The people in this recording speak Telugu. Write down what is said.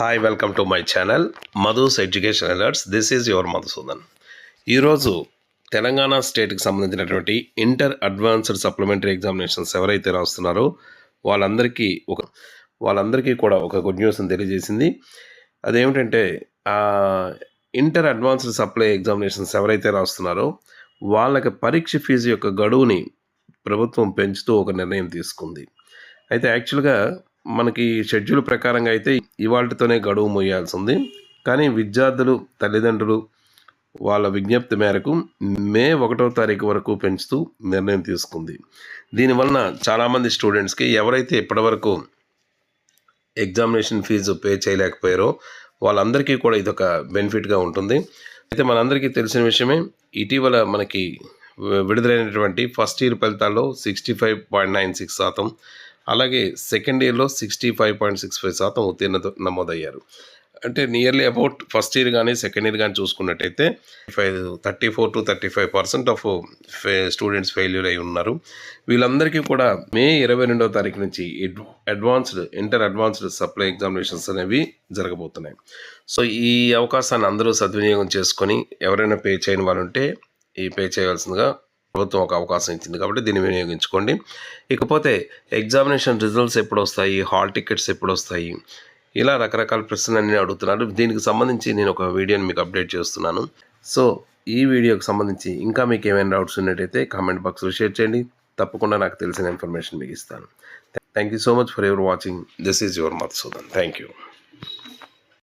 Hi welcome to my channel Madhu's education alerts. This is your Madhusudan. ఈరోజు తెలంగాణ స్టేట్కి సంబంధించినటువంటి ఇంటర్ అడ్వాన్స్డ్ సప్లిమెంటరీ ఎగ్జామినేషన్స్ ఎవరైతే రాస్తున్నారో వాళ్ళందరికీ కూడా ఒక గుడ్ న్యూస్ని తెలియజేసింది. అదేమిటంటే ఇంటర్ అడ్వాన్స్డ్ సప్లై ఎగ్జామినేషన్స్ ఎవరైతే రాస్తున్నారో వాళ్ళకి పరీక్ష ఫీజు యొక్క గడువుని ప్రభుత్వం పెంచుతూ ఒక నిర్ణయం తీసుకుంది. అయితే యాక్చువల్గా మనకి షెడ్యూల్ ప్రకారంగా అయితే ఇవాళతోనే గడువు ముయ్యాల్సి ఉంది. కానీ విద్యార్థులు తల్లిదండ్రులు వాళ్ళ విజ్ఞప్తి మేరకు మే 1వ తారీఖు వరకు పెంచుతూ నిర్ణయం తీసుకుంది. దీనివలన చాలామంది స్టూడెంట్స్కి ఎవరైతే ఇప్పటివరకు ఎగ్జామినేషన్ ఫీజు పే చేయలేకపోయారో వాళ్ళందరికీ కూడా ఇదొక బెనిఫిట్గా ఉంటుంది. అయితే మనందరికీ తెలిసిన విషయమే, ఇటీవల మనకి విడుదలైనటువంటి ఫస్ట్ ఇయర్ ఫలితాల్లో 65.96%, అలాగే సెకండ్ ఇయర్లో 65.65% ఉత్తీర్ణత నమోదయ్యారు. అంటే నియర్లీ అబౌట్ ఫస్ట్ ఇయర్ కానీ సెకండ్ ఇయర్ కానీ చూసుకున్నట్టయితే 34 to 35% ఆఫ్ స్టూడెంట్స్ ఫెయిల్యూర్ అయి ఉన్నారు. వీళ్ళందరికీ కూడా మే 22వ తారీఖు నుంచి ఇంటర్ అడ్వాన్స్డ్ సప్లై ఎగ్జామినేషన్స్ అనేవి జరగబోతున్నాయి. సో ఈ అవకాశాన్ని అందరూ సద్వినియోగం చేసుకొని ఎవరైనా పే చేయని వాళ్ళు ఉంటే ఈ పే చేయవలసిందిగా ప్రభుత్వం ఒక అవకాశం ఇచ్చింది, కాబట్టి దీన్ని వినియోగించుకోండి. ఇకపోతే ఎగ్జామినేషన్ రిజల్ట్స్ ఎప్పుడు వస్తాయి, హాల్ టికెట్స్ ఎప్పుడు వస్తాయి, ఇలా రకరకాల ప్రశ్నలన్నీ అడుగుతున్నారు. దీనికి సంబంధించి నేను ఒక వీడియోని మీకు అప్డేట్ చేస్తున్నాను. సో ఈ వీడియోకి సంబంధించి ఇంకా మీకు ఏమైనా డౌట్స్ ఉన్నట్టయితే కామెంట్ బాక్స్లో షేర్ చేయండి. తప్పకుండా నాకు తెలిసిన ఇన్ఫర్మేషన్ మీకు ఇస్తాను. Thank you so much for your watching. This is your Madhusudan. Thank you.